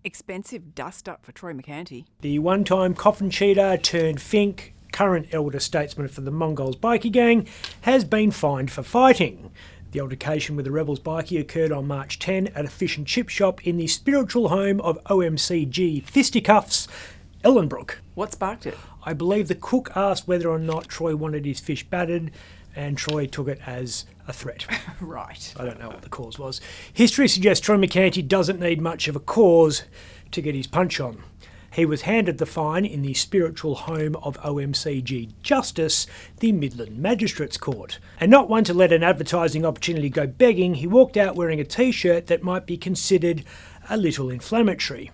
Expensive dust-up for Troy Mercanti. The one-time coffin cheater turned Fink, current elder statesman for the Mongols bikie gang, has been fined for fighting. The altercation with the rebels bikie occurred on March 10 at a fish and chip shop in the spiritual home of OMCG Fisticuffs, Ellenbrook. What sparked it? I believe the cook asked whether or not Troy wanted his fish battered, and Troy took it as a threat. Right. I don't know what the cause was. History suggests Troy Mercanti doesn't need much of a cause to get his punch on. He was handed the fine in the spiritual home of OMCG Justice, the Midland Magistrates Court. And not one to let an advertising opportunity go begging, he walked out wearing a t-shirt that might be considered a little inflammatory.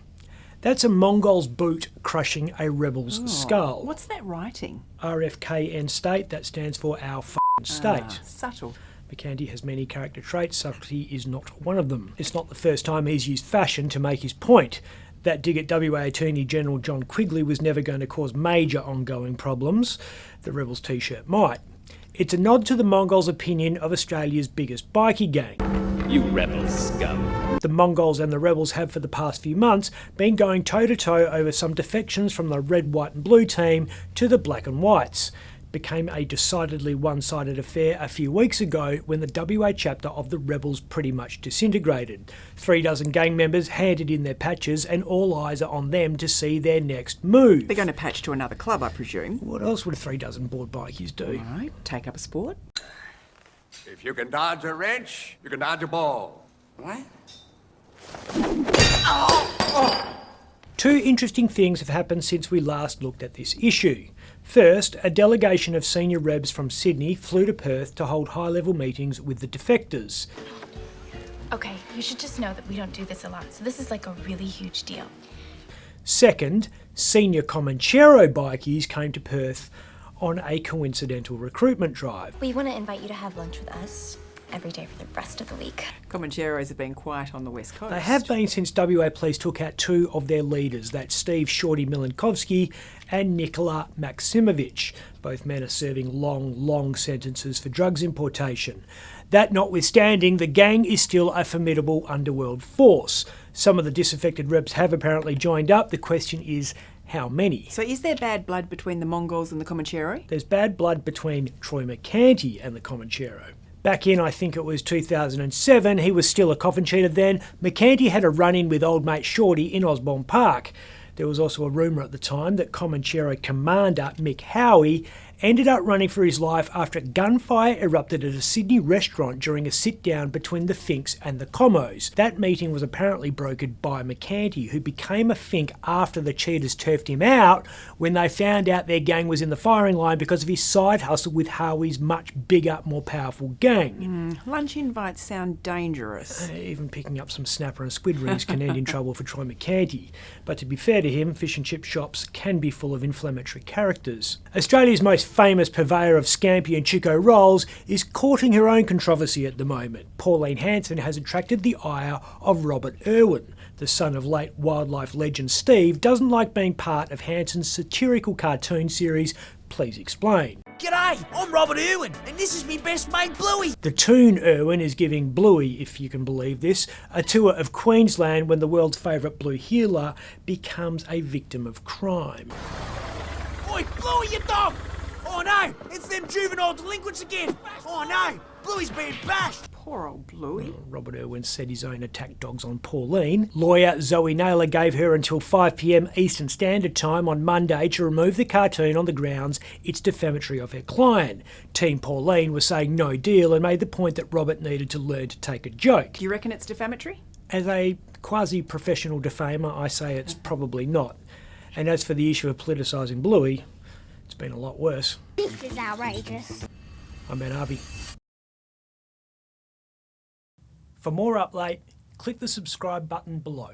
That's a Mongol's boot crushing a rebel's skull. What's that writing? RFKN state, that stands for our f***ing state. Subtle. Mercanti has many character traits, subtlety is not one of them. It's not the first time he's used fashion to make his point. That dig at WA Attorney General John Quigley was never going to cause major ongoing problems. The Rebels t-shirt might. It's a nod to the Mongols' opinion of Australia's biggest bikie gang. You rebel scum. The Mongols and the Rebels have for the past few months been going toe-to-toe over some defections from the red, white and blue team to the black and whites. Became a decidedly one-sided affair a few weeks ago when the WA chapter of the Rebels pretty much disintegrated. 36 gang members handed in their patches and all eyes are on them to see their next move. They're going to patch to another club, I presume. What else would 36 board bikies do? All right, take up a sport. If you can dodge a wrench, you can dodge a ball. What? Two interesting things have happened since we last looked at this issue. First, a delegation of senior rebs from Sydney flew to Perth to hold high-level meetings with the defectors. Okay, you should just know that we don't do this a lot, so this is like a really huge deal. Second, senior Comachero bikies came to Perth on a coincidental recruitment drive. We want to invite you to have lunch with us every day for the rest of the week. Comacheros have been quiet on the West Coast. They have been since WA Police took out two of their leaders, that's Steve Shorty Milankovsky and Nikola Maximovich. Both men are serving long sentences for drugs importation. That notwithstanding, the gang is still a formidable underworld force. Some of the disaffected rebs have apparently joined up. The question is, how many? So is there bad blood between the Mongols and the Comachero? There's bad blood between Troy Mercanti and the Comachero. Back in, I think it was 2007, he was still a coffin cheater then. Mercanti had a run-in with old mate Shorty in Osborne Park. There was also a rumour at the time that Comachero commander Mick Howie ended up running for his life after gunfire erupted at a Sydney restaurant during a sit-down between the Finks and the Commos. That meeting was apparently brokered by Mercanti, who became a Fink after the cheaters turfed him out when they found out their gang was in the firing line because of his side hustle with Howie's much bigger, more powerful gang. Lunch invites sound dangerous. Even picking up some snapper and squid rings can end in trouble for Troy Mercanti. But to be fair to him, fish and chip shops can be full of inflammatory characters. Australia's most famous purveyor of scampi and Chico rolls is courting her own controversy at the moment. Pauline Hanson has attracted the ire of Robert Irwin. The son of late wildlife legend Steve doesn't like being part of Hanson's satirical cartoon series Please Explain. G'day, I'm Robert Irwin, and this is me best mate Bluey. The toon Irwin is giving Bluey, if you can believe this, a tour of Queensland when the world's favourite blue heeler becomes a victim of crime. Oi, Bluey, you dog! Oh no, it's them juvenile delinquents again. Oh no, Bluey's being bashed. Poor old Bluey. Robert Irwin set his own attack dogs on Pauline. Lawyer Zoe Naylor gave her until 5 p.m. Eastern Standard Time on Monday to remove the cartoon on the grounds it's defamatory of her client. Team Pauline was saying no deal and made the point that Robert needed to learn to take a joke. Do you reckon it's defamatory? As a quasi-professional defamer, I say it's probably not. And as for the issue of politicising Bluey, it's been a lot worse. This is outrageous. I'm Ben Harvey. For more update, click the subscribe button below.